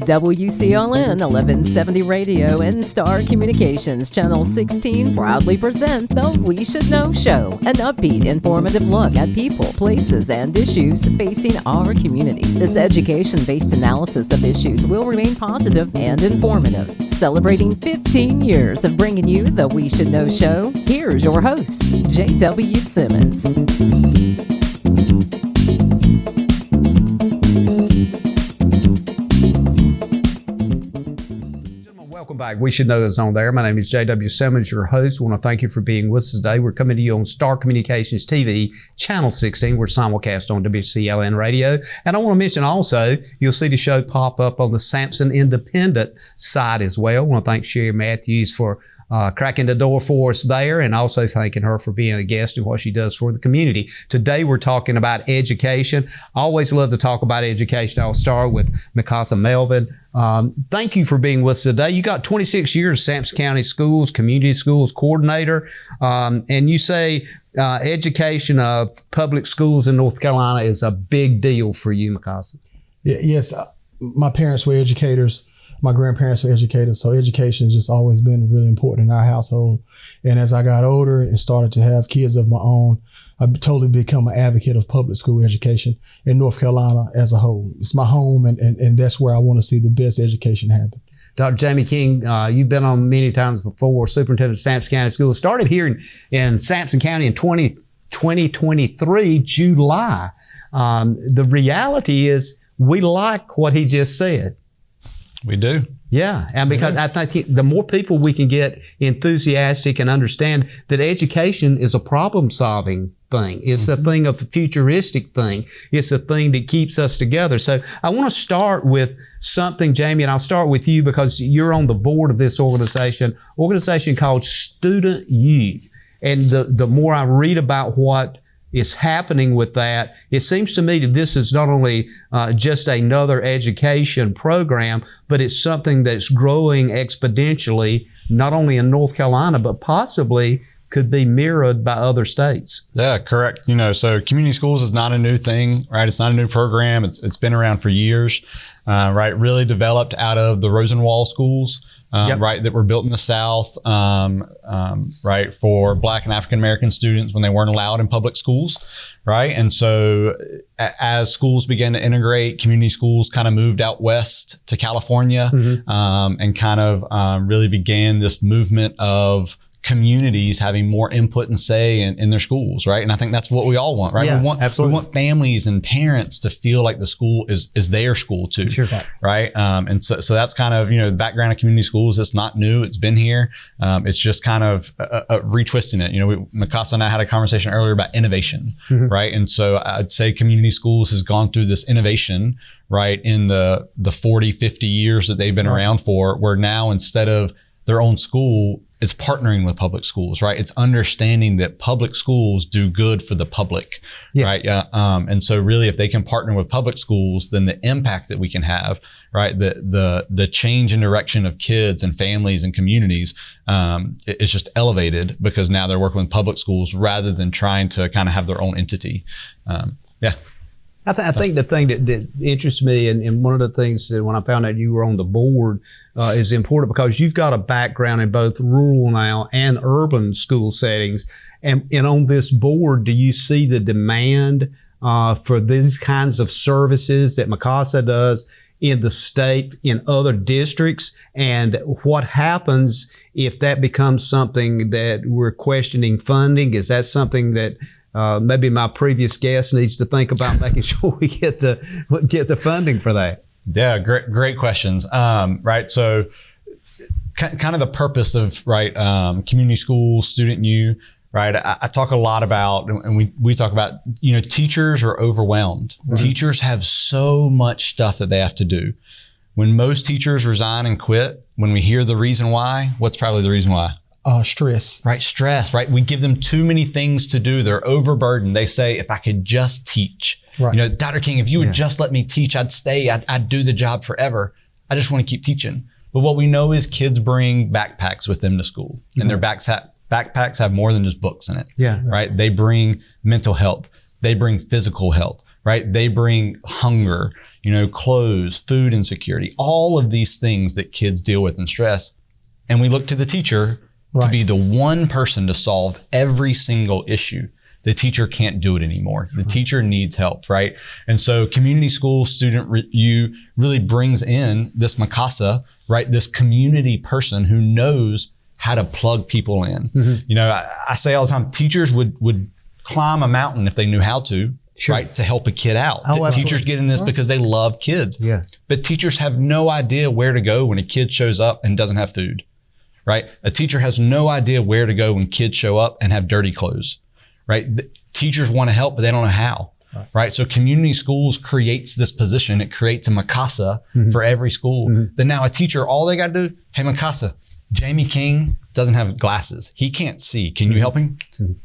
WCLN 1170 Radio and Star Communications Channel 16 proudly present the We Should Know Show, an upbeat, informative look at people, places, and issues facing our community. This education-based analysis of issues will remain positive and informative. Celebrating 15 years of bringing you the We Should Know Show, here's your host, J.W. Simmons. Welcome back. We Should Know That's on there. My name is J.W. Simmons, your host. I want to thank you for being with us today. We're coming to you on Star Communications TV, Channel 16. We're simulcast on WCLN Radio. And I want to mention also, you'll see the show pop up on the Sampson Independent side as well. I want to thank Sherry Matthews for cracking the door for us there, and also thanking her for being a guest and what she does for the community. Today we're talking about education. I always love to talk about education. I'll start with Mikasa Melvin. Thank you for being with us today. You got 26 years Sampson County Schools, Community Schools Coordinator, and you say education of public schools in North Carolina is a big deal for you, Mikasa. Yes, my parents were educators. My grandparents were educators, so education has just always been really important in our household. And as I got older and started to have kids of my own, I've totally become an advocate of public school education in North Carolina as a whole. It's my home, and that's where I want to see the best education happen. Dr. Jamie King, you've been on many times before, Superintendent of Sampson County Schools. Started here in Sampson County in 2023, July. The reality is we like what he just said. We do. Yeah, and because I think the more people we can get enthusiastic and understand that education is a problem-solving thing. It's a thing of a futuristic thing. It's a thing that keeps us together. So I want to start with something, Jamie, and I'll start with you because you're on the board of this organization called Student U. And the more I read about what is happening with that, it seems to me that this is not only just another education program, but it's something that's growing exponentially, not only in North Carolina, but possibly could be mirrored by other states. Yeah, correct. So community schools is not a new thing, right? It's not a new program. It's been around for years, right? Really developed out of the Rosenwald schools, right? That were built in the South, right? For Black and African-American students when they weren't allowed in public schools, right? And so as schools began to integrate, community schools kind of moved out west to California, and kind of really began this movement of communities having more input and say in their schools, right? And I think that's what we all want, right? Yeah, we want families and parents to feel like the school is their school too, sure. Right? And so that's kind of, the background of community schools. It's not new. It's been here. It's just kind of retwisting it. Mikasa and I had a conversation earlier about innovation, right? And so I'd say community schools has gone through this innovation, right? In the 40, 50 years that they've been around for, where now instead of their own school, it's partnering with public schools, right? It's understanding that public schools do good for the public, right? And so really, if they can partner with public schools, then the impact that we can have, right? The change in direction of kids and families and communities, is just elevated because now they're working with public schools rather than trying to kind of have their own entity. I think the thing that interests me, and one of the things that when I found out you were on the board is important because you've got a background in both rural now and urban school settings. And on this board, do you see the demand for these kinds of services that Mikasa does in the state, in other districts? And what happens if that becomes something that we're questioning funding? Is that something that maybe my previous guest needs to think about making sure we get the funding for that? Yeah, great questions. Right. So kind of the purpose of, right, community schools, Student U, right? I talk a lot about, and we talk about, teachers are overwhelmed. Teachers have so much stuff that they have to do. When most teachers resign and quit, when we hear the reason why, what's probably the reason why? Stress. Right, stress, right? We give them too many things to do. They're overburdened. They say, if I could just teach. Right. Dr. King, if you would just let me teach, I'd stay. I'd do the job forever. I just want to keep teaching. But what we know is kids bring backpacks with them to school. And their backpacks have more than just books in it. Yeah. Right? They bring mental health. They bring physical health. right? They bring hunger, clothes, food insecurity, all of these things that kids deal with and stress. And we look to the teacher to be the one person to solve every single issue. The teacher can't do it anymore. The teacher needs help, right? And so community school student review really brings in this Mikasa, right? This community person who knows how to plug people in. I say all the time, teachers would climb a mountain if they knew how to, right? To help a kid out. Teachers get in this because they love kids. Yeah. But teachers have no idea where to go when a kid shows up and doesn't have food, right? A teacher has no idea where to go when kids show up and have dirty clothes. Right? Teachers want to help, but they don't know how. Right? So community schools creates this position. It creates a Mikasa for every school. Then now a teacher, all they got to do, hey, Mikasa, Jamie King doesn't have glasses. He can't see. Can you help him?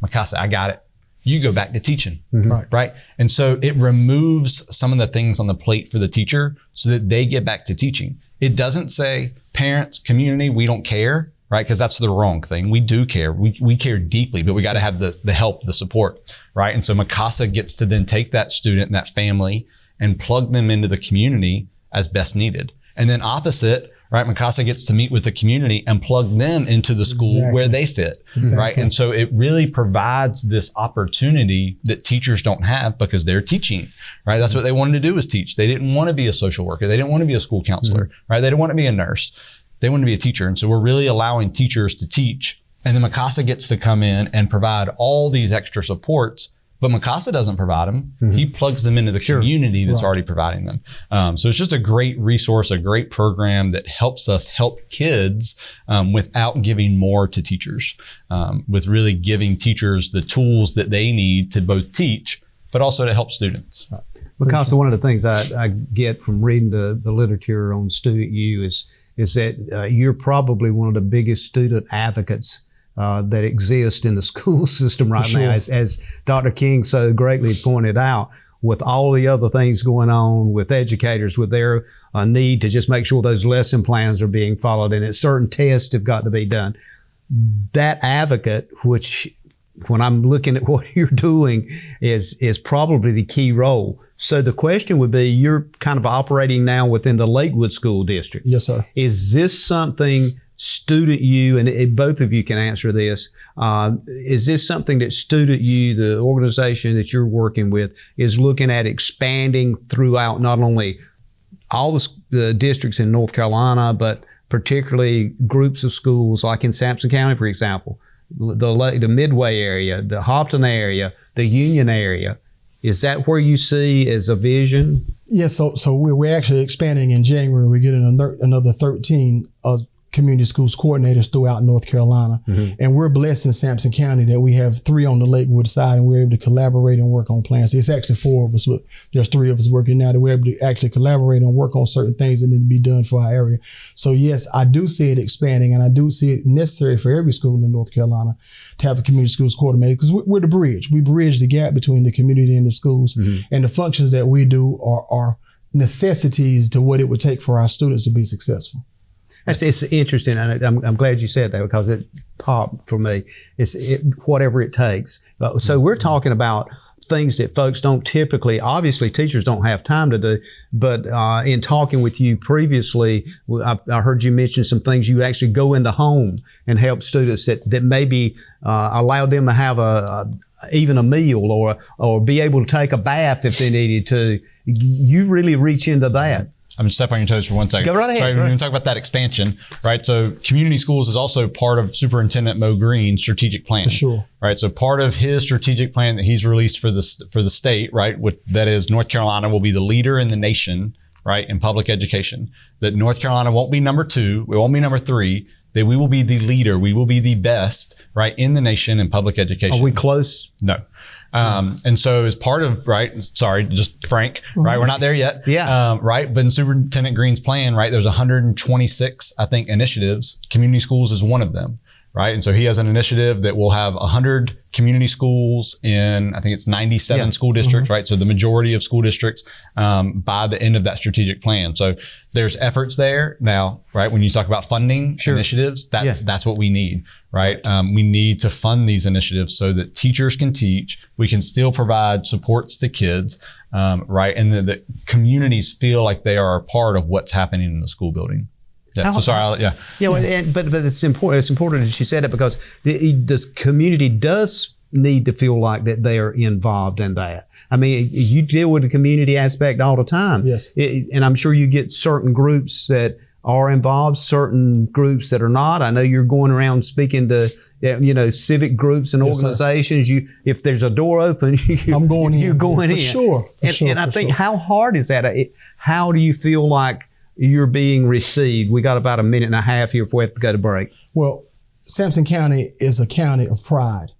Mikasa, I got it. You go back to teaching. Right? And so it removes some of the things on the plate for the teacher so that they get back to teaching. It doesn't say parents, community, we don't care. Right? Because that's the wrong thing. We do care. We care deeply, but we got to have the help, the support, right? And so Mikasa gets to then take that student and that family and plug them into the community as best needed. And then opposite, right? Mikasa gets to meet with the community and plug them into the school where they fit, right? And so it really provides this opportunity that teachers don't have because they're teaching, right? That's what they wanted to do, was teach. They didn't want to be a social worker. They didn't want to be a school counselor, right? They didn't want to be a nurse. They want to be a teacher. And so we're really allowing teachers to teach. And then Mikasa gets to come in and provide all these extra supports, but Mikasa doesn't provide them. He plugs them into the community that's already providing them. So it's just a great resource, a great program that helps us help kids without giving more to teachers, with really giving teachers the tools that they need to both teach, but also to help students. Mikasa, one of the things I get from reading the literature on Student U is that you're probably one of the biggest student advocates that exist in the school system right now, as Dr. King so greatly pointed out, with all the other things going on with educators, with their need to just make sure those lesson plans are being followed and that certain tests have got to be done. That advocate, which when I'm looking at what you're doing, is probably the key role. So the question would be, you're kind of operating now within the Lakewood School District. Yes, sir. Is this something Student U, and both of you can answer this, is this something that Student U, the organization that you're working with, is looking at expanding throughout not only all the districts in North Carolina, but particularly groups of schools like in Sampson County, for example, the Midway area, the Hopton area, the Union area? Is that where you see as a vision? Yes, so we're actually expanding in January. We're getting another 13 community schools coordinators throughout North Carolina. And we're blessed in Sampson County that we have 3 on the Lakewood side, and we're able to collaborate and work on plans. It's actually 4 of us, but there's 3 of us working now that we're able to actually collaborate and work on certain things that need to be done for our area. So yes, I do see it expanding, and I do see it necessary for every school in North Carolina to have a community schools coordinator, because we're the bridge. We bridge the gap between the community and the schools, and the functions that we do are necessities to what it would take for our students to be successful. It's interesting, and I'm glad you said that, because it popped for me. It's whatever it takes. So we're talking about things that folks don't typically, obviously teachers don't have time to do, but in talking with you previously, I heard you mention some things. You actually go into home and help students that maybe allow them to have even a meal or be able to take a bath if they needed to. You really reach into that. I'm just stepping on your toes for 1 second. Go right ahead. Sorry, we're going to talk about that expansion, right? So community schools is also part of Superintendent Mo Green's strategic plan. For sure. Right. So part of his strategic plan that he's released for the state, right, that is North Carolina will be the leader in the nation, right, in public education. That North Carolina won't be number 2, we won't be number 3. That we will be the leader, we will be the best, right, in the nation in public education. Are we close? No. And so as part of, right, sorry, just frank, right, we're not there yet. Yeah. Right, but in Superintendent Green's plan, right, there's 126, I think, initiatives. Community schools is one of them, right? And so he has an initiative that will have 100 community schools in, I think it's 97 school districts, right? So the majority of school districts by the end of that strategic plan. So there's efforts there now, right? When you talk about funding initiatives, that's what we need, right? We need to fund these initiatives so that teachers can teach, we can still provide supports to kids, right? And the communities feel like they are a part of what's happening in the school building. Yeah. So sorry. But it's important. It's important that you said it, because the community does need to feel like that they are involved in that. I mean, you deal with the community aspect all the time. Yes. And I'm sure you get certain groups that are involved, certain groups that are not. I know you're going around speaking to, civic groups and organizations. If there's a door open, I'm going in. You're going in. Sure. And I think, how hard is that? How do you feel like you're being received? We got about a minute and a half here before we have to go to break. Well, Sampson County is a county of pride.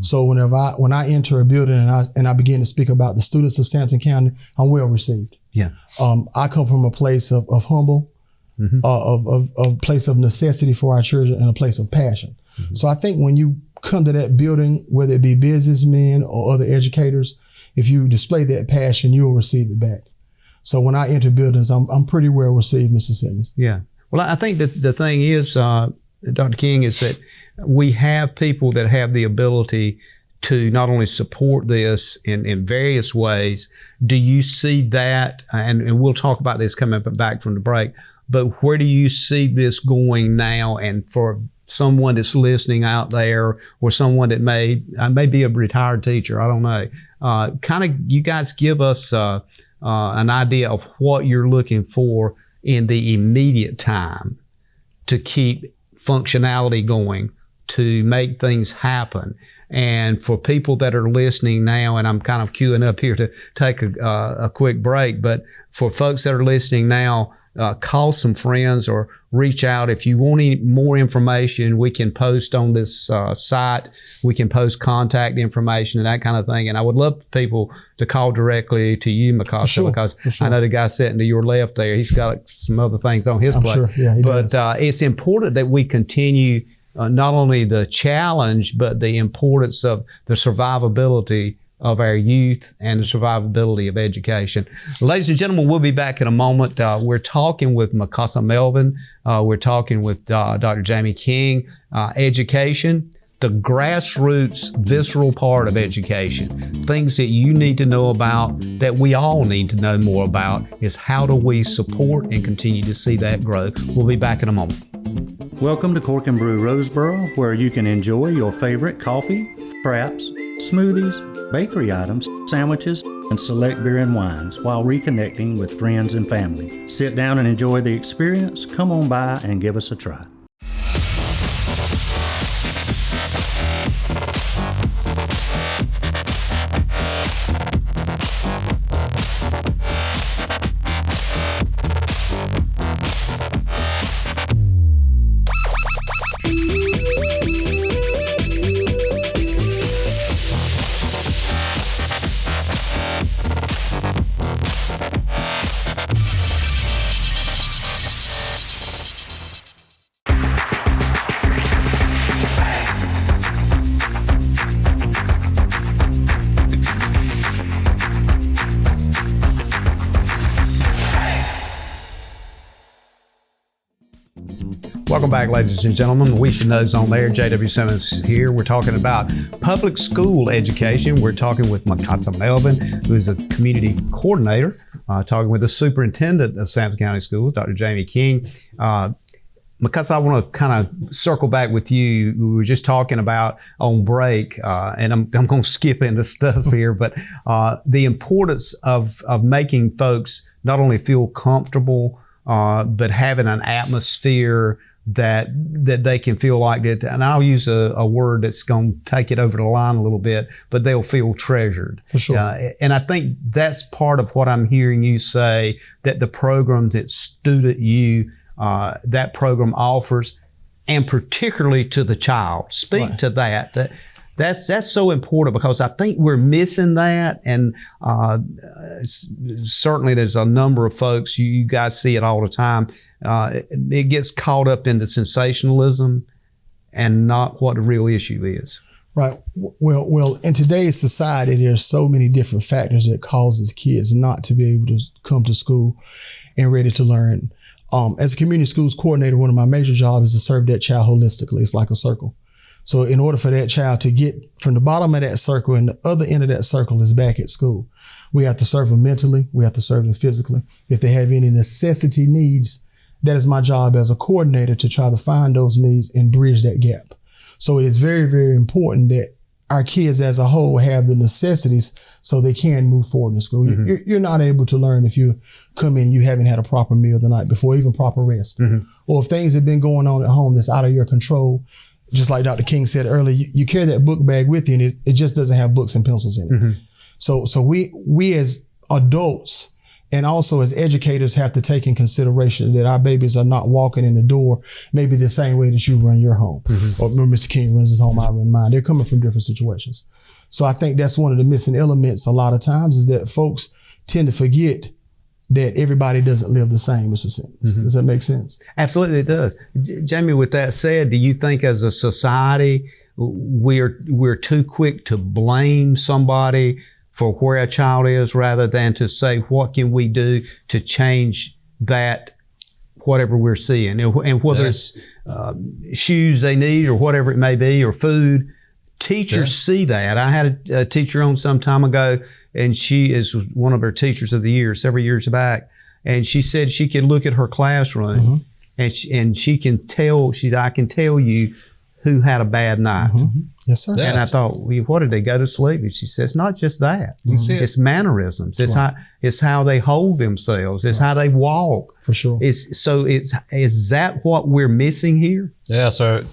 So when I enter a building and I begin to speak about the students of Sampson County, I'm well received. Yeah. I come from a place of humble, of a place of necessity for our children, and a place of passion. So I think when you come to that building, whether it be businessmen or other educators, if you display that passion, you'll receive it back. So when I enter buildings, I'm pretty well received, Mr. Simmons. Yeah. Well, I think that the thing is, Dr. King, is that we have people that have the ability to not only support this in various ways. Do you see that, and we'll talk about this coming back from the break, but where do you see this going now? And for someone that's listening out there, or someone that may be a retired teacher, I don't know, kind of you guys give us an idea of what you're looking for in the immediate time to keep functionality going, to make things happen. And for people that are listening now, and I'm kind of queuing up here to take a quick break, but for folks that are listening now, call some friends or reach out. If you want any more information, we can post on this site. We can post contact information and that kind of thing. And I would love for people to call directly to you, Mikasa, because I know the guy sitting to your left there, he's got some other things on his plate. Sure. Yeah, but it's important that we continue not only the challenge, but the importance of the survivability of our youth and the survivability of education. Ladies and gentlemen, we'll be back in a moment. We're talking with Mikasa Melvin. We're talking with Dr. Jamie King. Education, the grassroots, visceral part of education. Things that you need to know about, that we all need to know more about, is how do we support and continue to see that grow. We'll be back in a moment. Welcome to Cork and Brew Roseboro, where you can enjoy your favorite coffee, fraps, smoothies, bakery items, sandwiches, and select beer and wines while reconnecting with friends and family. Sit down and enjoy the experience. Come on by and give us a try. Welcome back, ladies and gentlemen. We Should Know's on there. J.W. Simmons here. We're talking about public school education. We're talking with Mikasa Melvin, who's a community coordinator, talking with the superintendent of Sampson County Schools, Dr. Jamie King. Mikasa, I want to kind of circle back with you. We were just talking about on break, and I'm going to skip into stuff here, but the importance of making folks not only feel comfortable, but having an atmosphere that they can feel like it. And I'll use a word that's going to take it over the line a little bit, but they'll feel treasured. For sure. And I think that's part of what I'm hearing you say, that the program that Student U, that program offers, and particularly to the child. Speak to that. That's so important, because I think we're missing that. And certainly there's a number of folks, you guys see it all the time. It gets caught up into sensationalism and not what the real issue is. Right. Well, in today's society, there's so many different factors that causes kids not to be able to come to school and ready to learn. As a community schools coordinator, one of my major jobs is to serve that child holistically. It's like a circle. So in order for that child to get from the bottom of that circle and the other end of that circle is back at school, we have to serve them mentally. We have to serve them physically. If they have any necessity needs, that is my job as a coordinator to try to find those needs and bridge that gap. So it is very, very important that our kids as a whole have the necessities so they can move forward in school. You're not able to learn if you come in, you haven't had a proper meal the night before, even proper rest. Or if things have been going on at home that's out of your control, just like Dr. King said earlier, you carry that book bag with you and it just doesn't have books and pencils in it. So we as adults and also as educators have to take in consideration that our babies are not walking in the door maybe the same way that you run your home. Or Mr. King runs his home, I run mine. They're coming from different situations. So I think that's one of the missing elements a lot of times is that folks tend to forget that everybody doesn't live the same, Mr. Simmons. Does that make sense? Absolutely, it does. Jamie, with that said, do you think as a society we're too quick to blame somebody for where a child is rather than to say, what can we do to change that, whatever we're seeing? And whether it's shoes they need or whatever it may be, or food, teachers see that. I had a teacher on some time ago, and she is one of our teachers of the year several years back. And she said she could look at her classroom and she can tell, I can tell you who had a bad night. Yes, sir. And I thought, well, what did they go to sleep? And she says, not just that. It's mannerisms. It's how they hold themselves. It's how they walk. For sure. Is that what we're missing here? Yeah. So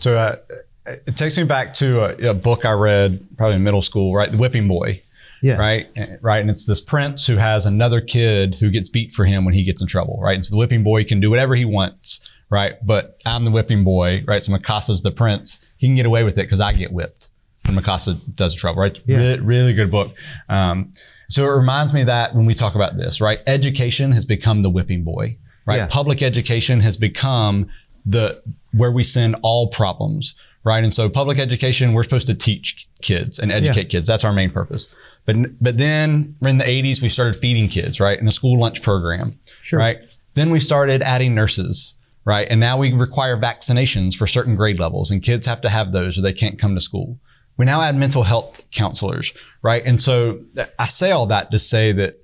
it takes me back to a book I read probably in middle school, right? The Whipping Boy. Yeah. Right. And it's this prince who has another kid who gets beat for him when he gets in trouble. Right. And so the whipping boy can do whatever he wants. Right. But I'm the whipping boy. Right. So Mikasa's the prince. He can get away with it because I get whipped when Mikasa does the trouble. Right. Really good book. So it reminds me of that when we talk about this. Right. Education has become the whipping boy. Right. Yeah. Public education has become where we send all problems. Right. And so public education, we're supposed to teach kids and educate kids. That's our main purpose. But then in the 80s, we started feeding kids, right, in a school lunch program, right? Then we started adding nurses, right? And now we require vaccinations for certain grade levels, and kids have to have those or they can't come to school. We now add mental health counselors, right? And so I say all that to say that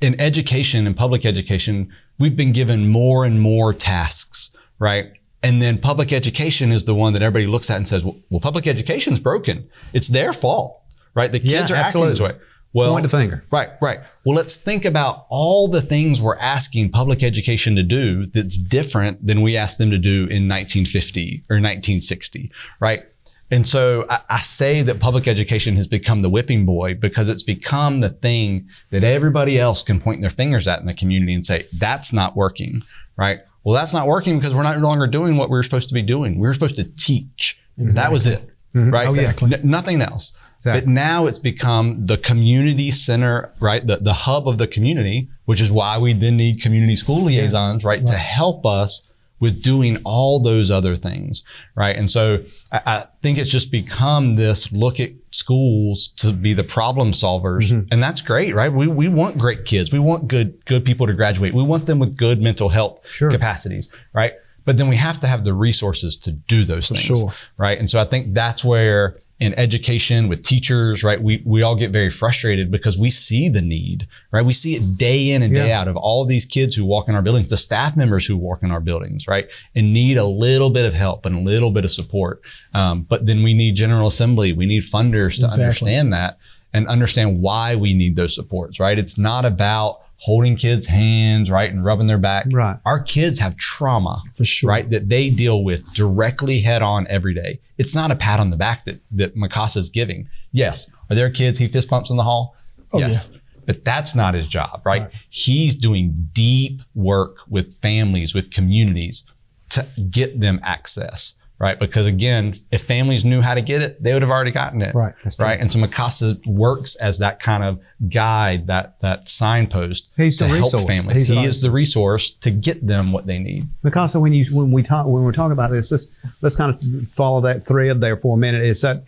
in education and public education, we've been given more and more tasks, right? And then public education is the one that everybody looks at and says, well, public education's broken. It's their fault. Right? The kids are acting this way. Well, point the finger. Right. Well, let's think about all the things we're asking public education to do that's different than we asked them to do in 1950 or 1960. Right. And so I say that public education has become the whipping boy because it's become the thing that everybody else can point their fingers at in the community and say, that's not working. Right. Well, that's not working because we're not no longer doing what we were supposed to be doing. We were supposed to teach. That was it. Right. Nothing else. Exactly. But now it's become the community center, right? The hub of the community, which is why we then need community school liaisons, right? To help us with doing all those other things, right? And so I think it's just become this look at schools to be the problem solvers. And that's great, right? We want great kids. We want good people to graduate. We want them with good mental health capacities, right? But then we have to have the resources to do those things, right? And so I think that's where in education with teachers, right, we all get very frustrated because we see the need, right? We see it day in and day out of all of these kids who walk in our buildings, the staff members who work in our buildings, right, and need a little bit of help and a little bit of support. But then we need General Assembly, we need funders to understand that and understand why we need those supports, right? It's not about holding kids' hands, right, and rubbing their back. Right. Our kids have trauma, right, that they deal with directly head on every day. It's not a pat on the back that Mikasa's giving. Yes. Are there kids he fist bumps in the hall? Yes. Yeah. But that's not his job, right? He's doing deep work with families, with communities to get them access, right? Because again, if families knew how to get it, they would have already gotten it. Right. Right. And so Mikasa works as that kind of guide, that signpost to help families. He is the resource to get them what they need. Mikasa, when we're talking about this, let's kind of follow that thread there for a minute. Is that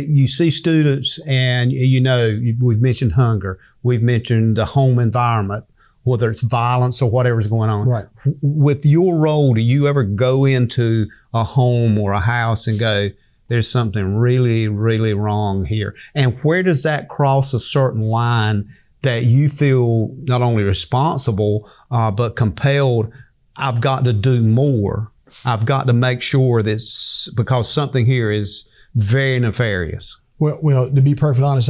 you see students, and we've mentioned hunger, we've mentioned the home environment, whether it's violence or whatever's going on. Right. With your role, do you ever go into a home or a house and go, there's something really, really wrong here? And where does that cross a certain line that you feel not only responsible, but compelled, I've got to do more. I've got to make sure that's because something here is very nefarious. Well, to be perfectly honest,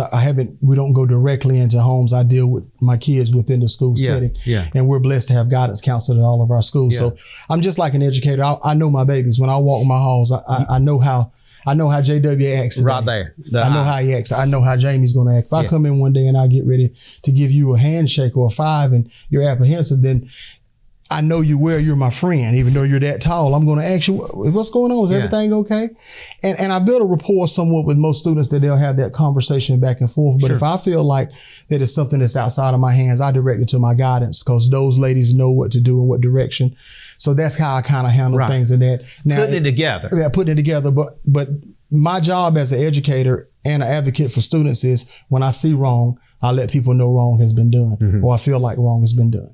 we don't go directly into homes. I deal with my kids within the school setting. Yeah. And we're blessed to have guidance counselors at all of our schools. Yeah. So I'm just like an educator. I know my babies. When I walk my halls, I know how JW acts today. Right there. I know how he acts. I know how Jamie's going to act. If I come in one day and I get ready to give you a handshake or a five and you're apprehensive, then I know you well, you're my friend. Even though you're that tall, I'm going to ask you, what's going on? Is everything okay? And I build a rapport somewhat with most students that they'll have that conversation back and forth. But if I feel like that it's something that's outside of my hands, I direct it to my guidance because those ladies know what to do and what direction. So that's how I kind of handle things in that. Now, putting it together. Yeah, putting it together. But my job as an educator and an advocate for students is when I see wrong, I let people know wrong has been done or I feel like wrong has been done.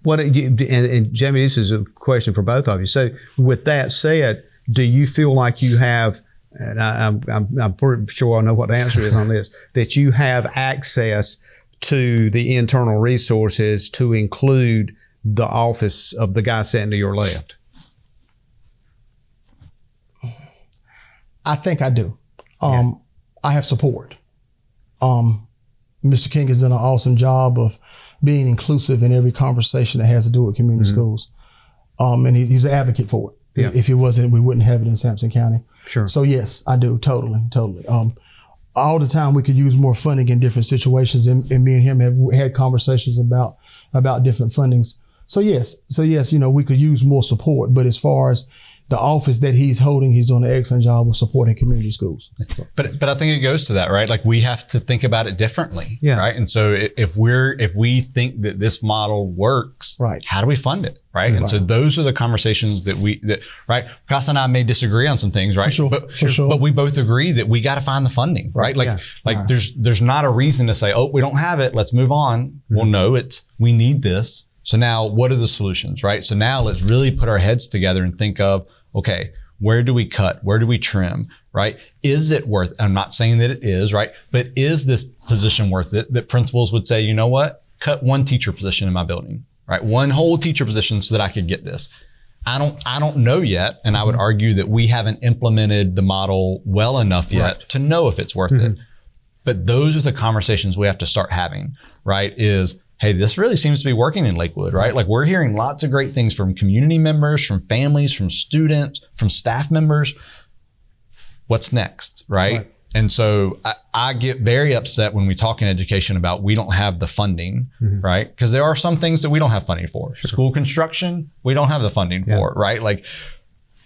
And Jamie, this is a question for both of you. So with that said, do you feel like you have, and I'm pretty sure I know what the answer is on this, that you have access to the internal resources to include the office of the guy sitting to your left? I think I do. I have support. Mr. King has done an awesome job of being inclusive in every conversation that has to do with community schools. And he's an advocate for it. Yeah. If he wasn't, we wouldn't have it in Sampson County. Sure. So yes, I do. Totally. All the time we could use more funding in different situations, and me and him have had conversations about different fundings. So yes, we could use more support, but as far as the office that he's holding, he's doing an excellent job of supporting community schools. But I think it goes to that, right? Like we have to think about it differently, right? And so if we think that this model works, right, how do we fund it, right? And so those are the conversations that right? Mikasa and I may disagree on some things, right? For sure. But we both agree that we got to find the funding, right? There's not a reason to say, oh, we don't have it, let's move on. Well, no, we need this. So now what are the solutions, right? So now let's really put our heads together and think of, okay, where do we cut? Where do we trim, right? Is it worth, I'm not saying that it is, right? But is this position worth it? That principals would say, you know what? Cut one teacher position in my building, right? One whole teacher position so that I could get this. I don't know yet. And I would argue that we haven't implemented the model well enough yet to know if it's worth it. But those are the conversations we have to start having, right? Is, hey, this really seems to be working in Lakewood, right? Like we're hearing lots of great things from community members, from families, from students, from staff members. What's next, right? And so I get very upset when we talk in education about we don't have the funding, right? Because there are some things that we don't have funding for. School construction, we don't have the funding for, right?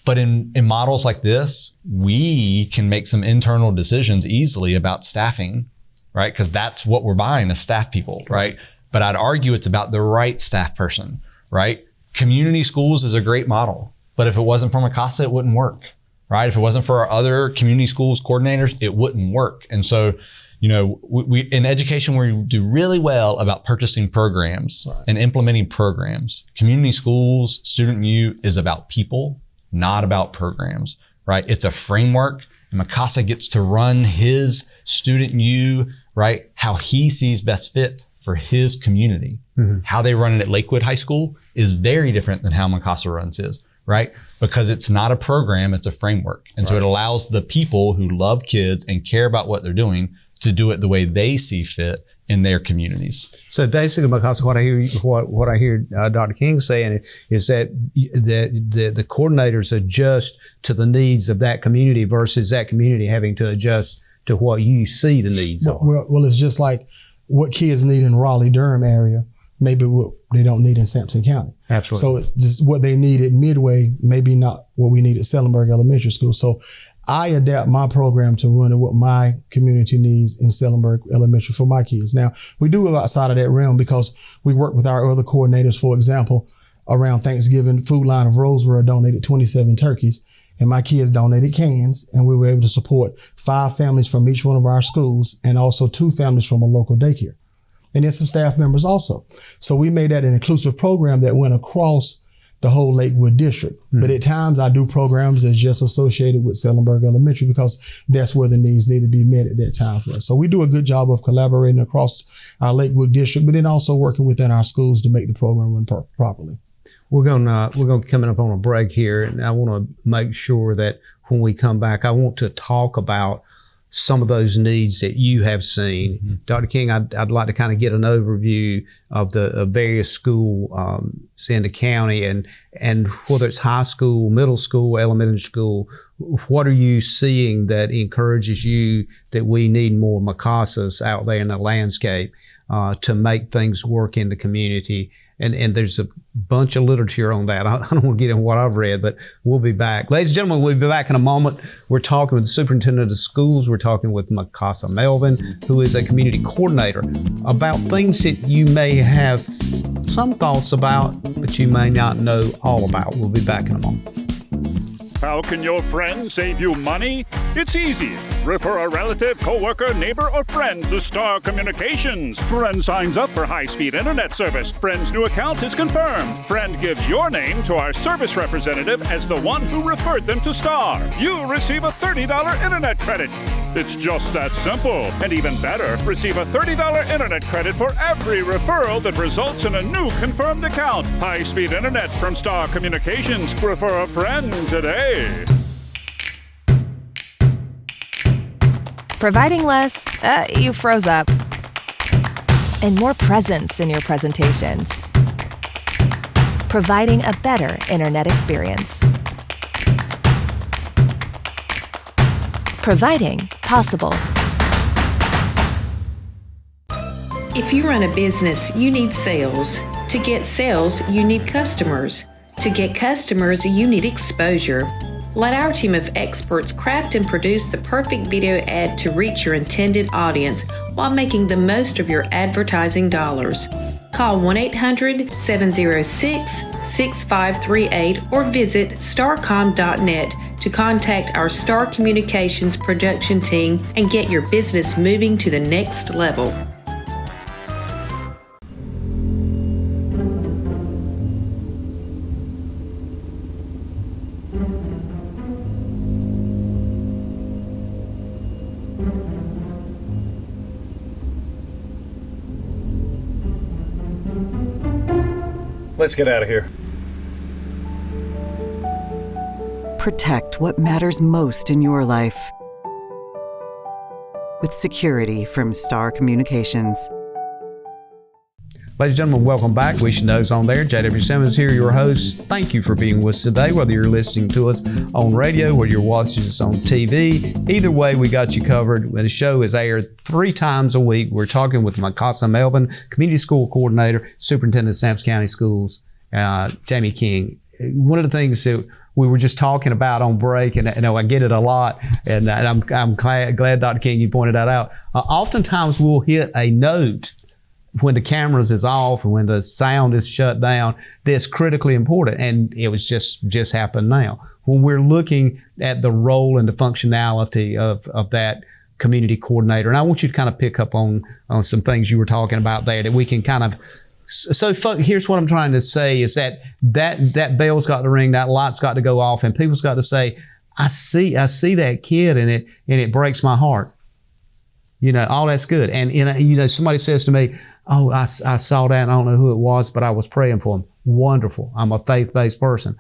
But in models like this, we can make some internal decisions easily about staffing, right? Because that's what we're buying is staff people, right? But I'd argue it's about the right staff person, right? Community schools is a great model, but if it wasn't for Mikasa, it wouldn't work, right? If it wasn't for our other community schools coordinators, it wouldn't work. And so, we in education, we do really well about purchasing programs and implementing programs. Community schools, Student U is about people, not about programs, right? It's a framework, and Mikasa gets to run his Student U, right? How he sees best fit for his community. How they run it at Lakewood High School is very different than how Mikasa runs his, right? Because it's not a program, it's a framework. And so it allows the people who love kids and care about what they're doing to do it the way they see fit in their communities. So basically, Mikasa, what I hear Dr. King saying is that the coordinators adjust to the needs of that community versus that community having to adjust to what you see the needs are. Well, it's just like what kids need in Raleigh-Durham area maybe what they don't need in Sampson County. Absolutely. So just what they need at Midway, maybe not what we need at Sellenberg Elementary School. So I adapt my program to run what my community needs in Sellenberg Elementary for my kids. Now, we do go outside of that realm because we work with our other coordinators. For example, around Thanksgiving, Food Line of Roseboro donated 27 turkeys, and my kids donated cans, and we were able to support 5 families from each one of our schools and also 2 families from a local daycare. And then some staff members also. So we made that an inclusive program that went across the whole Lakewood district. But at times I do programs that's just associated with Sellenberg Elementary because that's where the needs need to be met at that time for us. So we do a good job of collaborating across our Lakewood district, but then also working within our schools to make the program run properly. We're going to coming up on a break here, and I want to make sure that when we come back, I want to talk about some of those needs that you have seen. Mm-hmm. Dr. King, I'd like to kind of get an overview of the various schools in the county, and whether it's high school, middle school, elementary school, what are you seeing that encourages you that we need more Mikasas out there in the landscape to make things work in the community? And there's a bunch of literature on that. I don't want to get into what I've read, but we'll be back. Ladies and gentlemen, we'll be back in a moment. We're talking with the superintendent of schools. We're talking with Mikasa Melvin, who is a community coordinator, about things that you may have some thoughts about, but you may not know all about. We'll be back in a moment. How can your friend save you money? It's easy. Refer a relative, coworker, neighbor, or friend to Star Communications. Friend signs up for high-speed internet service. Friend's new account is confirmed. Friend gives your name to our service representative as the one who referred them to Star. You receive a $30 internet credit. It's just that simple. And even better, receive a $30 internet credit for every referral that results in a new confirmed account. High-speed internet from Star Communications. Refer a friend today. Providing less, you froze up, and more presence in your presentations. Providing a better internet experience. Providing possible. If you run a business, you need sales. To get sales, you need customers. To get customers, you need exposure. Let our team of experts craft and produce the perfect video ad to reach your intended audience while making the most of your advertising dollars. Call 1-800-706-6538 or visit starcom.net to contact our Star Communications production team and get your business moving to the next level. Let's get out of here. Protect what matters most in your life with security from Star Communications. Ladies and gentlemen, welcome back. We Should Know's on there. J.W. Simmons here, your host. Thank you for being with us today, whether you're listening to us on radio or you're watching us on TV. Either way, we got you covered. The show is aired 3 times a week. We're talking with Mikasa Melvin, Community School Coordinator, Superintendent of Sampson County Schools, Jamie King. One of the things that we were just talking about on break, and I get it a lot, and I'm glad, Dr. King, you pointed that out. Oftentimes we'll hit a note when the cameras is off and when the sound is shut down, that's critically important. And it was just happened now. When we're looking at the role and the functionality of that community coordinator, and I want you to kind of pick up on some things you were talking about there that we can kind of, so here's what I'm trying to say is that bell's got to ring, that light's got to go off, and people's got to say, I see that kid, and it breaks my heart. All that's good. And somebody says to me, oh, I saw that, and I don't know who it was, but I was praying for him. Wonderful. I'm a faith-based person.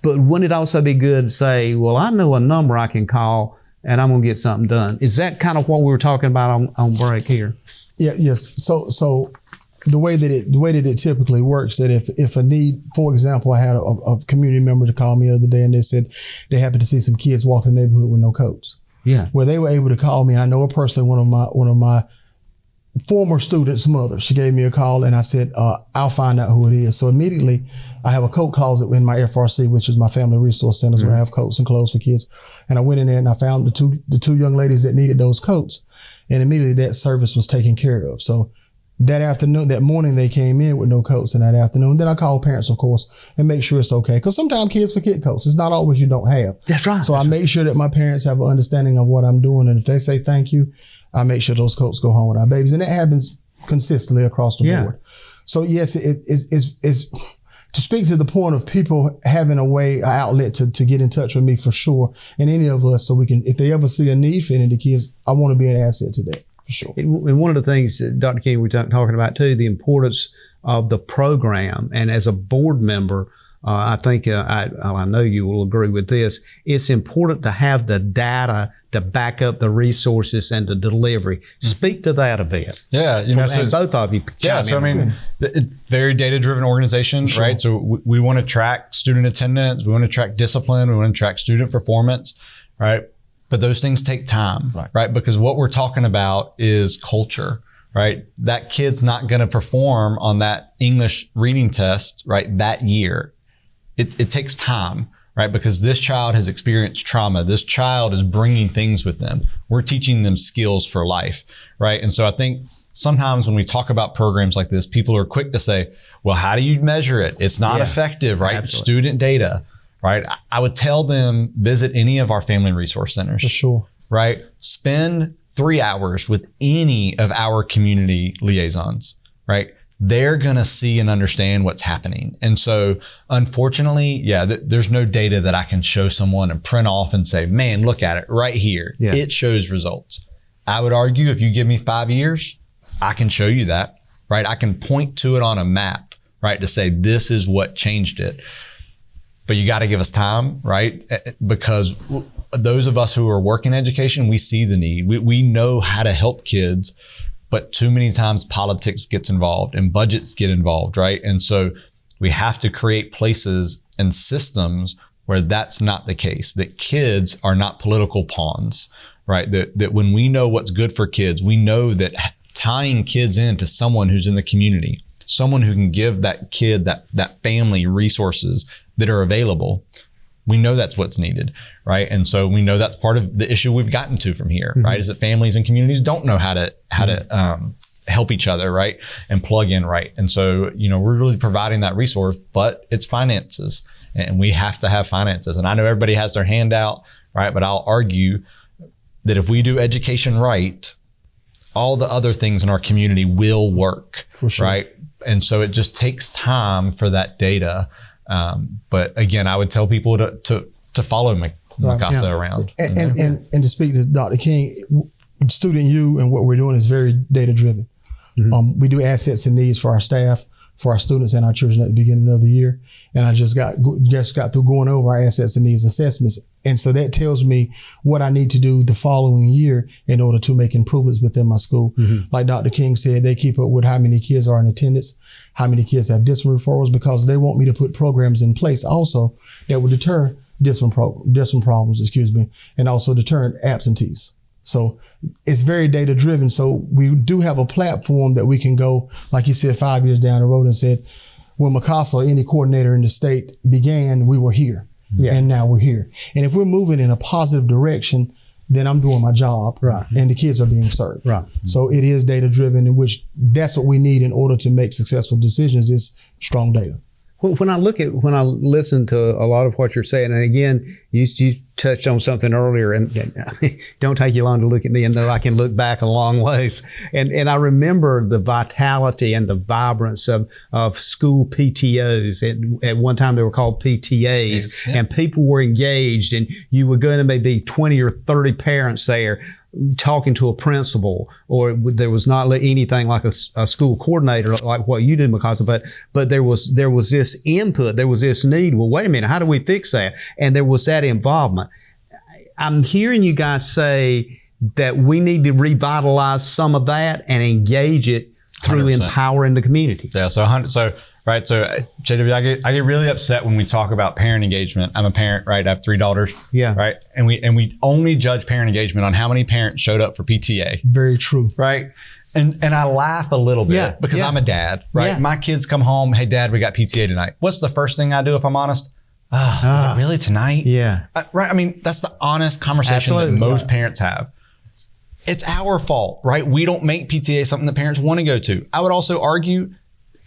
But wouldn't it also be good to say, well, I know a number I can call, and I'm going to get something done? Is that kind of what we were talking about on break here? Yeah. Yes. So the way that it typically works, that if a need, for example, I had a community member to call me the other day, and they said they happened to see some kids walk in the neighborhood with no coats. Yeah. Well, they were able to call me. I know personally one of my former student's mother. She gave me a call and I said, I'll find out who it is. So immediately I have a coat closet in my FRC, which is my family resource centers where I have coats and clothes for kids. And I went in there and I found the two young ladies that needed those coats. And immediately that service was taken care of. So that morning they came in with no coats in that afternoon. Then I called parents, of course, and make sure it's okay. Because sometimes kids forget coats. It's not always you don't have. That's right. So I make sure that my parents have an understanding of what I'm doing. And if they say thank you, I make sure those coats go home with our babies. And that happens consistently across the board. So yes, it's to speak to the point of people having an outlet to get in touch with me for sure. And any of us, so we can, if they ever see a need for any of the kids, I want to be an asset to that. Sure. And one of the things, Dr. King, we're talking about too, the importance of the program. And as a board member, I think, I know you will agree with this, it's important to have the data to back up the resources and the delivery. Speak to that a bit. Yeah. So both of you. So I mean, very data-driven organization, right? So we want to track student attendance. We want to track discipline. We want to track student performance, right? But those things take time, right? Because what we're talking about is culture, right? That kid's not going to perform on that English reading test, right, that year. It takes time, right? Because this child has experienced trauma. This child is bringing things with them. We're teaching them skills for life, right? And so I think sometimes when we talk about programs like this, people are quick to say, well, how do you measure it? It's not effective, right? Absolutely. Student data. Right. I would tell them, visit any of our family resource centers. For sure. Right. Spend 3 hours with any of our community liaisons. Right. They're going to see and understand what's happening. And so unfortunately, there's no data that I can show someone and print off and say, man, look at it right here. Yeah. It shows results. I would argue if you give me 5 years, I can show you that. Right. I can point to it on a map, right, to say this is what changed it. But you got to give us time, right? Because those of us who are working education, we see the need. We know how to help kids, but too many times politics gets involved and budgets get involved, right? And so we have to create places and systems where that's not the case, that kids are not political pawns, right? That when we know what's good for kids, we know that tying kids into someone who's in the community, someone who can give that kid, that family resources that are available, we know that's what's needed, right? And so we know that's part of the issue we've gotten to from here, right? Is that families and communities don't know how to help each other, right? And plug in, right? And so, we're really providing that resource, but it's finances, and we have to have finances. And I know everybody has their hand out, right? But I'll argue that if we do education right, all the other things in our community will work, for sure. Right? And so it just takes time for that data. But again, I would tell people to follow Mikasa around. And to speak to Dr. King, student you and what we're doing is very data driven. We do assets and needs for our staff, for our students and our children at the beginning of the year. And I just got through going over our assets and needs assessments. And so that tells me what I need to do the following year in order to make improvements within my school. Like Dr. King said, they keep up with how many kids are in attendance, how many kids have discipline referrals, because they want me to put programs in place also that will deter discipline problems, and also deter absentees. So it's very data driven. So we do have a platform that we can go, like you said, 5 years down the road and said, when Mikasa or any coordinator in the state began, we were here. And now we're here. And if we're moving in a positive direction, then I'm doing my job, right? And the kids are being served, right? So it is data driven, in which that's what we need in order to make successful decisions, is strong data. When I listen to a lot of what you're saying, and again, you touched on something earlier, and don't take you long to look at me and know I can look back a long ways. And I remember the vitality and the vibrance of school PTOs. At one time they were called PTAs, and people were engaged, and you were going to maybe 20 or 30 parents there talking to a principal, or there was not anything like a school coordinator like what you did, Mikasa, but there was this input, there was this need. Well, wait a minute, how do we fix that? And there was that involvement. I'm hearing you guys say that we need to revitalize some of that and engage it through 100%. Empowering the community. Yeah, so JW, I get really upset when we talk about parent engagement. I'm a parent, right? I have 3 daughters. Yeah. Right. And we only judge parent engagement on how many parents showed up for PTA. Very true. Right. And I laugh a little bit because I'm a dad, right? Yeah. My kids come home, hey, Dad, we got PTA tonight. What's the first thing I do if I'm honest? Is it really tonight? Yeah. Right. I mean, that's the honest conversation that most parents have. It's our fault, right? We don't make PTA something that parents want to go to. I would also argue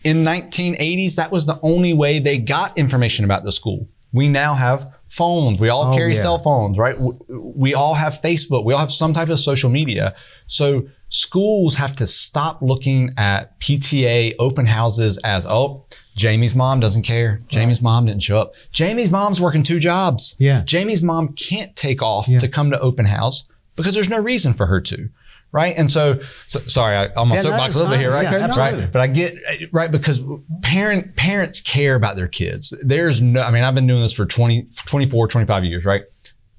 in 1980s, that was the only way they got information about the school. We now have phones. We all carry cell phones, right? We all have Facebook. We all have some type of social media. So schools have to stop looking at PTA open houses as, oh, Jamie's mom doesn't care. Jamie's mom didn't show up. Jamie's mom's working 2 jobs. Yeah. Jamie's mom can't take off to come to open house because there's no reason for her to. Right. And so sorry, I'm on my soapbox a little bit here, right? Yeah, right. But I get, right, because parents care about their kids. There's no, I mean, I've been doing this for 24, 25 years, right?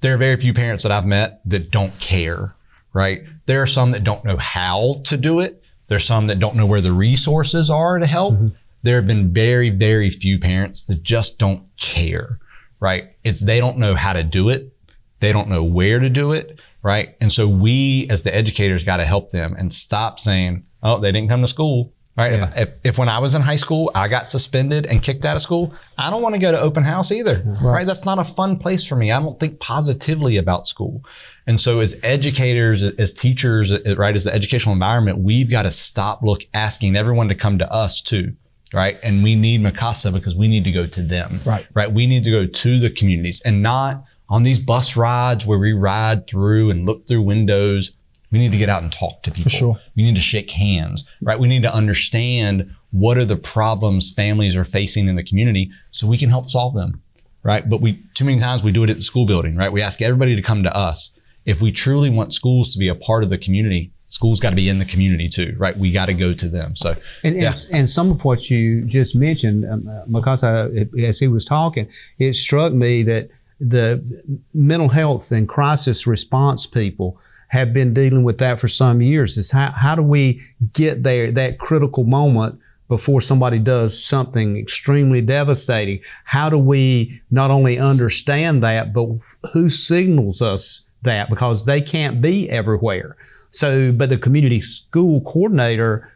There are very few parents that I've met that don't care, right? There are some that don't know how to do it. There's some that don't know where the resources are to help. Mm-hmm. There have been very, very few parents that just don't care, right? They don't know how to do it. They don't know where to do it. Right. And so we as the educators got to help them and stop saying, oh, they didn't come to school. Right. Yeah. If when I was in high school, I got suspended and kicked out of school, I don't want to go to open house either. Right. That's not a fun place for me. I don't think positively about school. And so as educators, as teachers, right, as the educational environment, we've got to stop asking everyone to come to us too. Right. And we need Mikasa because we need to go to them. Right. Right. We need to go to the communities and not on these bus rides where we ride through and look through windows. We need to get out and talk to people. For sure. We need to shake hands, right? We need to understand what are the problems families are facing in the community so we can help solve them, right? But too many times we do it at the school building, right? We ask everybody to come to us. If we truly want schools to be a part of the community, schools got to be in the community too, right? We got to go to them. So, and some of what you just mentioned, Mikasa, as he was talking, it struck me that the mental health and crisis response people have been dealing with that for some years. Is how do we get there, that critical moment before somebody does something extremely devastating? How do we not only understand that, but who signals us that? Because they can't be everywhere. So, but the community school coordinator,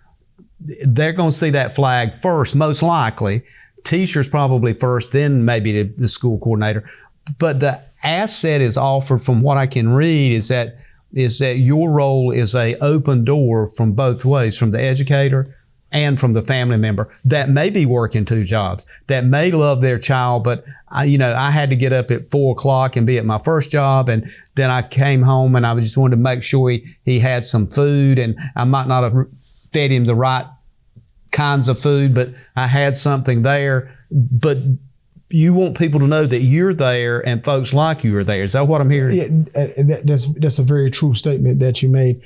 they're going to see that flag first, most likely. Teachers probably first, then maybe the school coordinator. But the asset is offered, from what I can read, is that your role is a open door from both ways, from the educator and from the family member that may be working 2 jobs, that may love their child, but I had to get up at 4:00 and be at my first job, and then I came home and I just wanted to make sure he had some food, and I might not have fed him the right kinds of food, but I had something there. But you want people to know that you're there and folks like you are there. Is that what I'm hearing? Yeah, that's a very true statement that you made.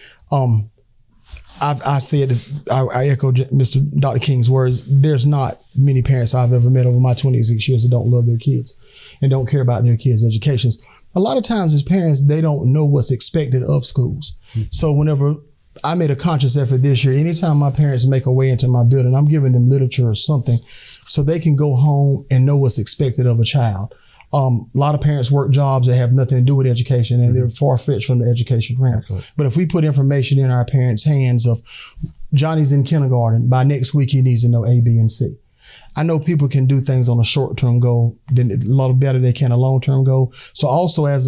I said, I echo Mr. Dr. King's words. There's not many parents I've ever met over my 26 years that don't love their kids and don't care about their kids' educations. A lot of times as parents, they don't know what's expected of schools. Mm-hmm. So whenever I made a conscious effort this year, anytime my parents make a way into my building, I'm giving them literature or something so they can go home and know what's expected of a child. A lot of parents work jobs that have nothing to do with education, and they're far-fetched from the education realm. Absolutely. But if we put information in our parents' hands of Johnny's in kindergarten, by next week he needs to know A, B, and C. I know people can do things on a short-term goal, then a lot better they can a long-term goal. So also as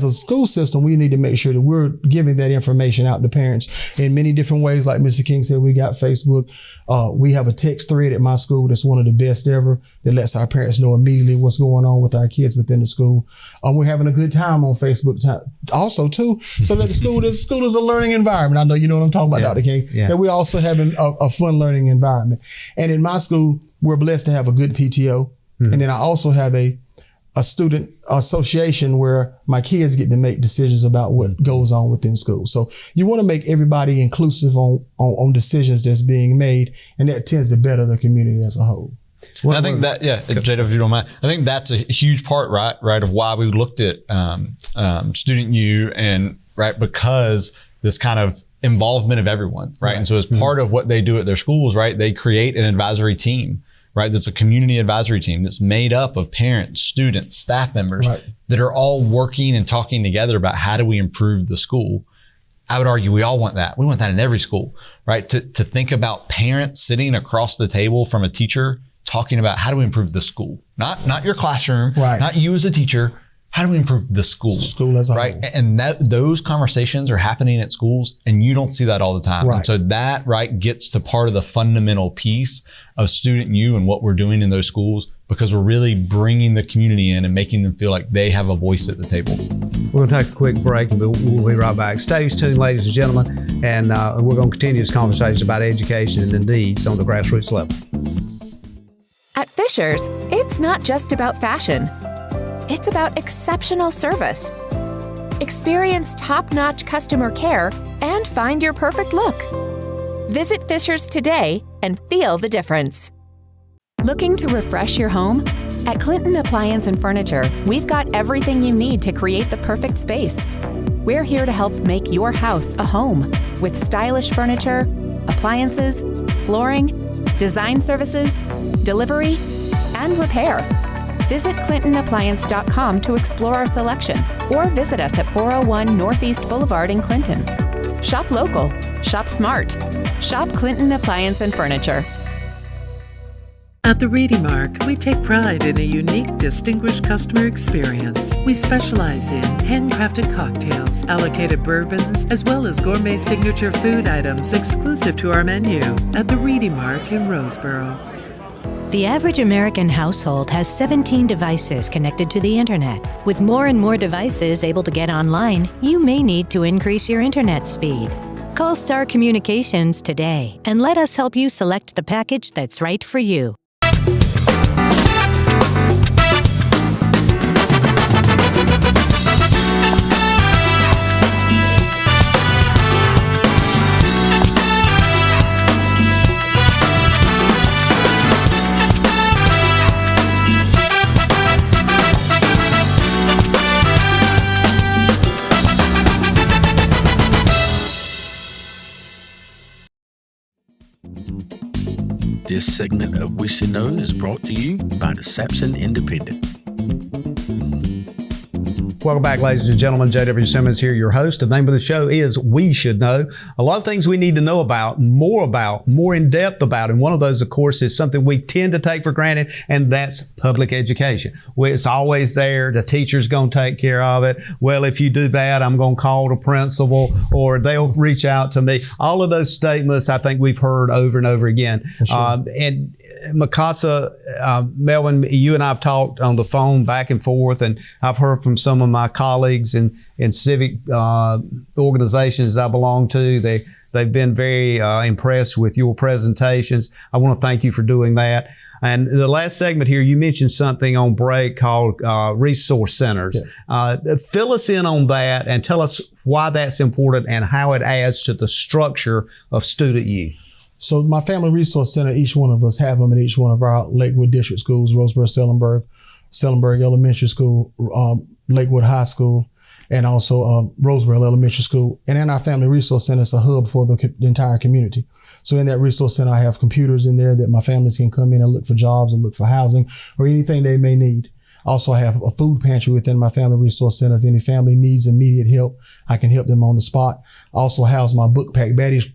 a school system, we need to make sure that we're giving that information out to parents in many different ways. Like Mr. King said, we got Facebook. We have a text thread at my school that's one of the best ever that lets our parents know immediately what's going on with our kids within the school. We're having a good time on Facebook also too, so that the school is a learning environment. I know you know what I'm talking about, Dr. King. Yeah. That we're also having a fun learning environment. And in my school, we're blessed to have a good PTO. Mm-hmm. And then I also have a student association where my kids get to make decisions about what goes on within school. So you want to make everybody inclusive on decisions that's being made, and that tends to better the community as a whole. And I think that, Jada, if you don't mind, I think that's a huge part, right, of why we looked at Student U, and right, because this kind of involvement of everyone, right? And so as part of what they do at their schools, right, they create an advisory team, right? That's a community advisory team that's made up of parents, students, staff members that are all working and talking together about how do we improve the school. I would argue we all want that. We want that in every school, right? To think about parents sitting across the table from a teacher talking about how do we improve the school, not your classroom, right. Not you as a teacher. How do we improve the school? School as a right? whole. And those conversations are happening at schools, and you don't see that all the time. Right. And so that, right, gets to part of the fundamental piece of Student U and what we're doing in those schools, because we're really bringing the community in and making them feel like they have a voice at the table. We're going to take a quick break, and we'll be right back. Stay tuned, ladies and gentlemen, and we're going to continue this conversation about education and the needs on the grassroots level. At Fisher's, it's not just about fashion. It's about exceptional service. Experience top-notch customer care and find your perfect look. Visit Fisher's today and feel the difference. Looking to refresh your home? At Clinton Appliance and Furniture, we've got everything you need to create the perfect space. We're here to help make your house a home with stylish furniture, appliances, flooring, design services, delivery, and repair. Visit ClintonAppliance.com to explore our selection, or visit us at 401 Northeast Boulevard in Clinton. Shop local. Shop smart. Shop Clinton Appliance and Furniture. At the Reedy Mark, we take pride in a unique, distinguished customer experience. We specialize in handcrafted cocktails, allocated bourbons, as well as gourmet signature food items exclusive to our menu at the Reedy Mark in Roseboro. The average American household has 17 devices connected to the internet. With more and more devices able to get online, you may need to increase your internet speed. Call Star Communications today and let us help you select the package that's right for you. This segment of We Should Know is brought to you by the Sampson Independent. Welcome back, ladies and gentlemen. J.W. Simmons here, your host. The name of the show is We Should Know. A lot of things we need to know about, more in depth about. And one of those, of course, is something we tend to take for granted, and that's public education. It's always there. The teacher's going to take care of it. Well, if you do bad, I'm going to call the principal, or they'll reach out to me. All of those statements I think we've heard over and over again. Sure. And Mikasa, Melvin, you and I have talked on the phone back and forth, and I've heard from some of my colleagues in civic organizations that I belong to. They've been very impressed with your presentations. I want to thank you for doing that. And the last segment here, you mentioned something on break called resource centers. Yeah. Fill us in on that and tell us why that's important and how it adds to the structure of Student U. So my Family Resource Center, each one of us have them at each one of our Lakewood District schools, Roseboro, Sellenberg Elementary School, Lakewood High School, and also Roseboro Elementary School. And in our Family Resource Center, it's a hub for the entire community. So in that resource center, I have computers in there that my families can come in and look for jobs or look for housing or anything they may need. Also, I have a food pantry within my Family Resource Center. If any family needs immediate help, I can help them on the spot. I also house my Book Pack Buddies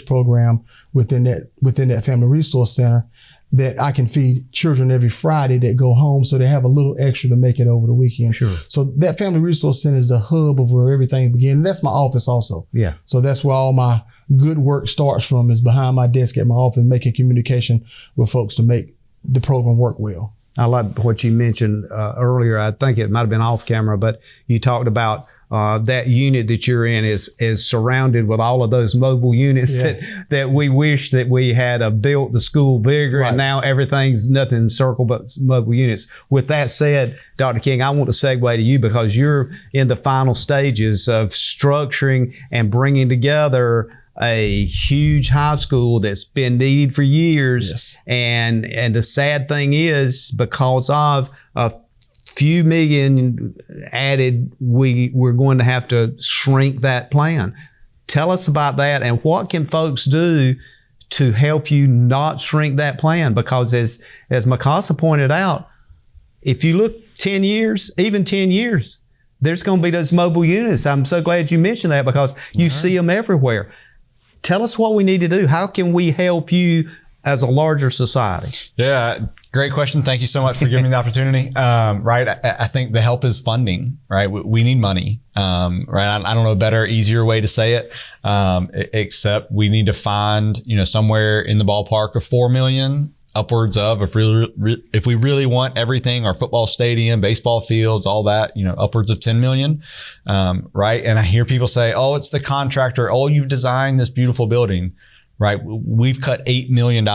program within that Family Resource Center that I can feed children every Friday that go home, so they have a little extra to make it over the weekend. Sure. So that Family Resource Center is the hub of where everything begins. And that's my office also. Yeah. So that's where all my good work starts from, is behind my desk at my office, making communication with folks to make the program work well. I like what you mentioned earlier. I think it might have been off camera, but you talked about that unit that you're in is surrounded with all of those mobile units that we wish that we had built the school bigger, right. And now everything's nothing in circle but mobile units. With that said, Dr. King, I want to segue to you because you're in the final stages of structuring and bringing together a huge high school that's been needed for years. Yes. And the sad thing is, because of a few million added, we're going to have to shrink that plan. Tell us about that, and what can folks do to help you not shrink that plan? Because as Mikasa pointed out, if you look 10 years, even 10 years, there's going to be those mobile units. I'm so glad you mentioned that because you see them everywhere. Tell us what we need to do. How can we help you as a larger society? Yeah, great question. Thank you so much for giving me the opportunity. Right. I think the help is funding, right? We need money. Right. I don't know a better, easier way to say it. Except we need to find, somewhere in the ballpark of 4 million, upwards of, if we really want everything, our football stadium, baseball fields, all that, upwards of 10 million. Right. And I hear people say, oh, it's the contractor. Oh, you've designed this beautiful building, right? We've cut $8 million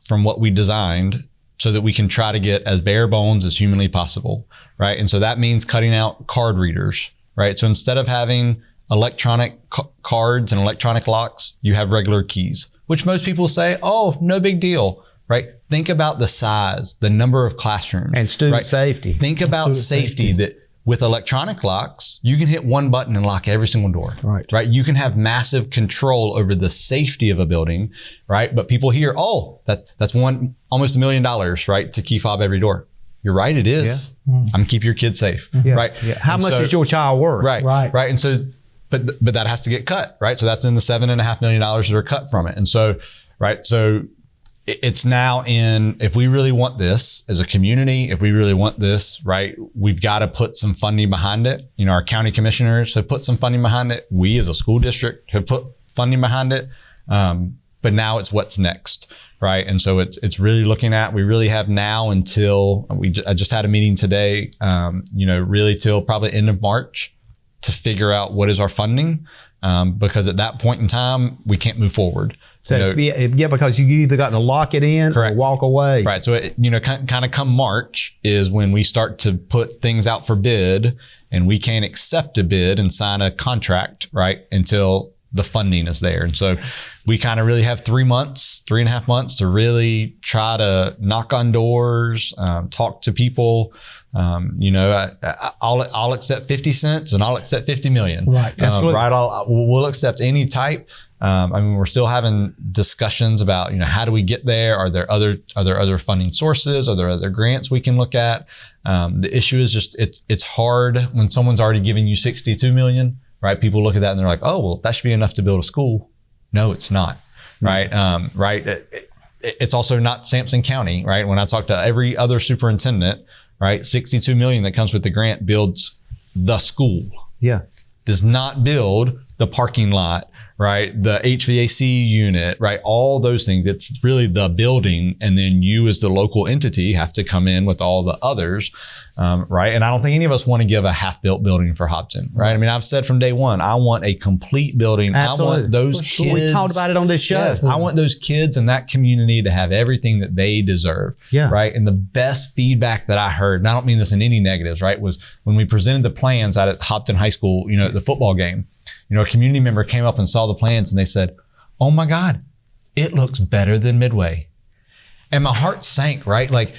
from what we designed so that we can try to get as bare bones as humanly possible. Right. And so that means cutting out card readers, right? So instead of having electronic cards and electronic locks, you have regular keys, which most people say, oh, no big deal. Right? Think about the size, the number of classrooms. And student safety. Think about safety that with electronic locks, you can hit one button and lock every single door. Right? You can have massive control over the safety of a building, right? But people hear, oh, that's almost $1 million, right? To key fob every door. You're right, it is. Yeah. I'm gonna keep your kid safe, right? Yeah. How much is your child worth? Right. And so, but that has to get cut, right? So that's in the $7.5 million that are cut from it. And so, right. So it's now if we really want this as a community, if we really want this, right, we've got to put some funding behind it. Our county commissioners have put some funding behind it. We as a school district have put funding behind it. But now it's what's next, right? And so it's really looking at, we really have now until I just had a meeting today, really till probably end of March to figure out what is our funding. Because at that point in time, we can't move forward. So because you either got to lock it in or walk away. Right. So, kind of come March is when we start to put things out for bid, and we can't accept a bid and sign a contract, right, until the funding is there. And so we kind of really have 3.5 months to really try to knock on doors, talk to people. I'll accept 50 cents and I'll accept 50 million. Right. Absolutely. We'll accept any type. We're still having discussions about, how do we get there? Are there other funding sources? Are there other grants we can look at? The issue is just, it's hard when someone's already giving you 62 million, right? People look at that and they're like, oh, well, that should be enough to build a school. No, it's not. Right. It's also not Sampson County, right? When I talk to every other superintendent, right, 62 million that comes with the grant builds the school. Yeah. Does not build the parking lot, right? The HVAC unit, right? All those things. It's really the building. And then you as the local entity have to come in with all the others, right? And I don't think any of us want to give a half-built building for Hopton, right? I've said from day one, I want a complete building. Absolutely. I want those kids. We talked about it on this show. Yes, I want those kids in that community to have everything that they deserve, right? And the best feedback that I heard, and I don't mean this in any negatives, right, was when we presented the plans out at Hopton High School, at the football game. A community member came up and saw the plans and they said, oh my God, it looks better than Midway. And my heart sank, right? Like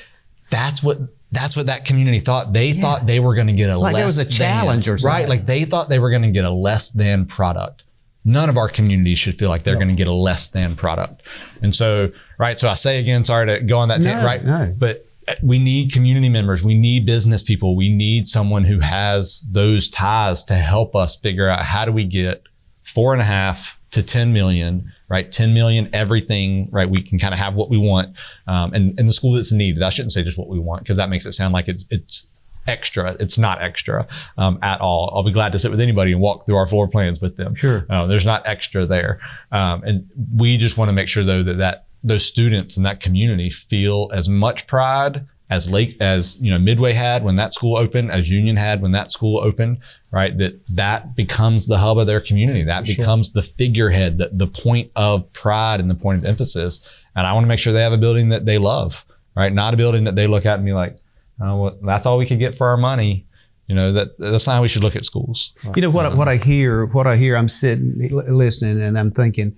that's what that community thought. They thought they were going to get a less than. Like it was a challenge or something. Right? Like they thought they were going to get a less than product. None of our communities should feel like they're going to get a less than product. And so, right. So I say again, sorry to go on that tangent, right? No. But we need community members. We need business people. We need someone who has those ties to help us figure out how do we get 4.5 to 10 million, right? 10 million, everything, right? We can kind of have what we want. And the school that's needed. I shouldn't say just what we want because that makes it sound like it's extra. It's not extra at all. I'll be glad to sit with anybody and walk through our floor plans with them. Sure. There's not extra there. And we just want to make sure though that those students in that community feel as much pride as Midway had when that school opened, as Union had when that school opened, right? That becomes the hub of their community. That becomes the figurehead, the point of pride and the point of emphasis. And I want to make sure they have a building that they love, right? Not a building that they look at and be like, oh, well, that's all we could get for our money. That's not how we should look at schools. What I hear, I'm sitting listening and I'm thinking,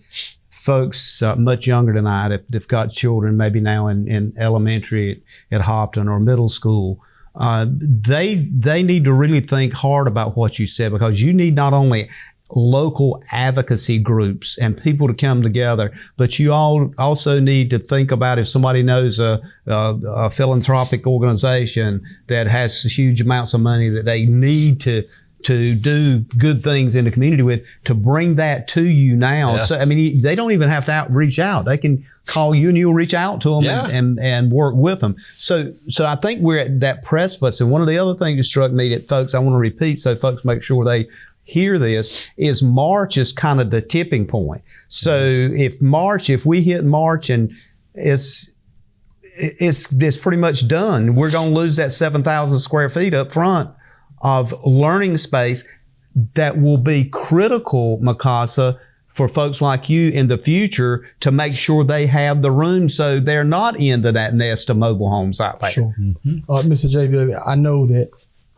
folks much younger than I, if they've got children maybe now in elementary at Hopton or middle school, they need to really think hard about what you said because you need not only local advocacy groups and people to come together. But you all also need to think about if somebody knows a philanthropic organization that has huge amounts of money that they need to do good things in the community with, to bring that to you now. Yes. So, I mean, they don't even have to reach out. They can call you and you'll reach out to them and work with them. So I think we're at that precipice. And one of the other things that struck me that folks, I want to repeat so folks make sure they hear this, is March is kind of the tipping point. So if we hit March and it's pretty much done, we're going to lose that 7,000 square feet up front of learning space that will be critical, Mikasa, for folks like you in the future to make sure they have the room so they're not into that nest of mobile homes out there. Sure. Mr. JB, I know that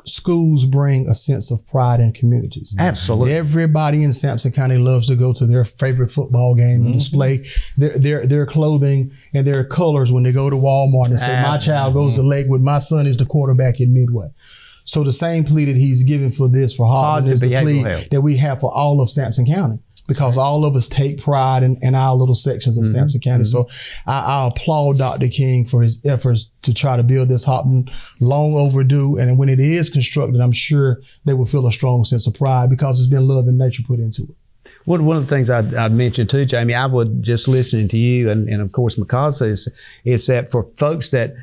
schools bring a sense of pride in communities. Absolutely. Everybody in Sampson County loves to go to their favorite football game and display their clothing and their colors when they go to Walmart and say, my child goes to Lakewood, my son is the quarterback at Midway. So the same plea that he's given for this, for Harvard, is the plea that we have for all of Sampson County, because all of us take pride in our little sections of Sampson County. So I applaud Dr. King for his efforts to try to build this Hopton, long overdue. And when it is constructed, I'm sure they will feel a strong sense of pride because there's been love and nature put into it. One of the things I'd mentioned too, Jamie, I would just listening to you and of course Mikasa is that for folks that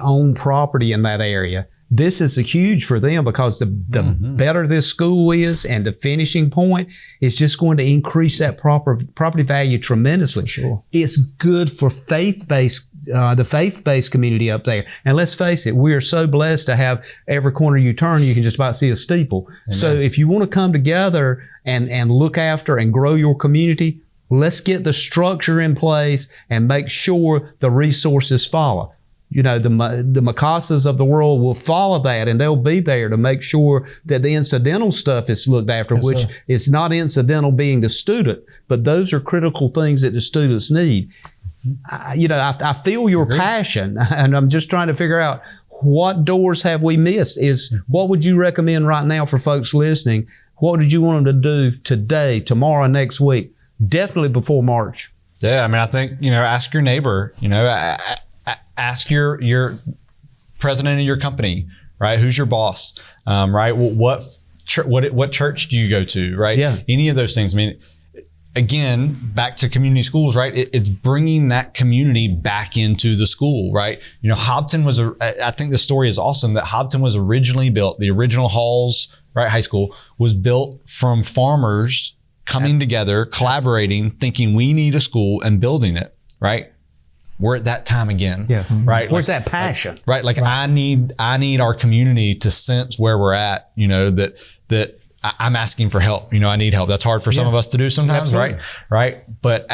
own property in that area, this is huge for them because the better this school is and the finishing point is just going to increase that property value tremendously. Sure. It's good for the faith-based community up there. And let's face it, we are so blessed to have every corner you turn, you can just about see a steeple. Amen. So if you want to come together and look after and grow your community, let's get the structure in place and make sure the resources follow. You know, the Mikasas of the world will follow that, and they'll be there to make sure that the incidental stuff is looked after, which is not incidental being the student, but those are critical things that the students need. I feel your passion, and I'm just trying to figure out what doors have we missed. What would you recommend right now for folks listening? What did you want them to do today, tomorrow, next week? Definitely before March. Yeah, I mean, I think, ask your neighbor, ask your president of your company, right? Who's your boss, right? What church do you go to, right? Yeah. Any of those things. I mean, again, back to community schools, right? It's bringing that community back into the school, right? Hopton I think the story is awesome that Hopton was originally built, the original Halls, right? High school was built from farmers coming together, collaborating, thinking we need a school and building it, right? We're at that time again, right? Where's that passion? Right. I need our community to sense where we're at, that I'm asking for help. I need help. That's hard for some of us to do sometimes, Absolutely. right? But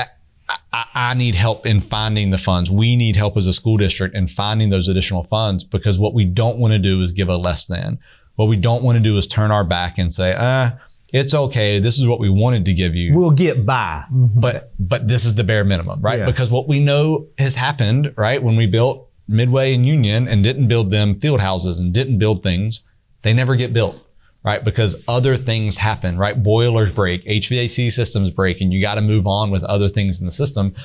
I need help in finding the funds. We need help as a school district in finding those additional funds, because what we don't want to do is give a less than. What we don't want to do is turn our back and say, it's okay. This is what we wanted to give you. We'll get by. But this is the bare minimum, right? Yeah. Because what we know has happened, right? When we built Midway and Union and didn't build them field houses and didn't build things, they never get built, right? Because other things happen, right? Boilers break, HVAC systems break, and you got to move on with other things in the system.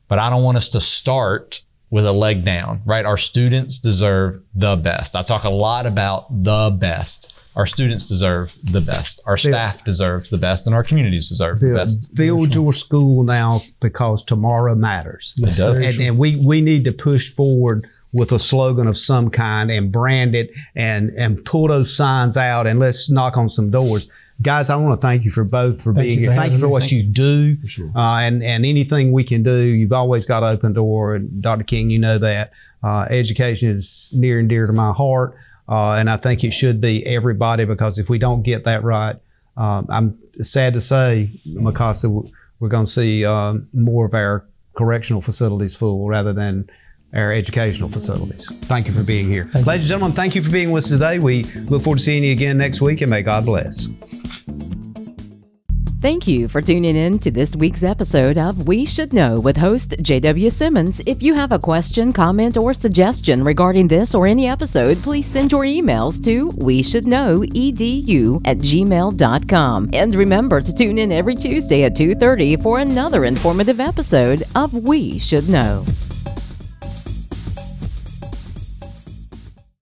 But I don't want us to start with a leg down, right? Our students deserve the best. I talk a lot about the best. Our students deserve the best. Our staff deserves the best, and our communities deserve the best. Build your school now, because tomorrow matters. It does. And we need to push forward with a slogan of some kind and brand it and pull those signs out, and let's knock on some doors. Guys, I want to thank you for being here. Thank you for what you do. For sure. And anything we can do, you've always got an open door. And Dr. King, you know that. Education is near and dear to my heart. And I think it should be everybody, because if we don't get that right, I'm sad to say, Mikasa, we're going to see more of our correctional facilities full rather than our educational facilities. Thank you for being here. Ladies and gentlemen, thank you for being with us today. We look forward to seeing you again next week, and may God bless. Thank you for tuning in to this week's episode of We Should Know with host J.W. Simmons. If you have a question, comment, or suggestion regarding this or any episode, please send your emails to weshouldknowedu@gmail.com. And remember to tune in every Tuesday at 2:30 for another informative episode of We Should Know.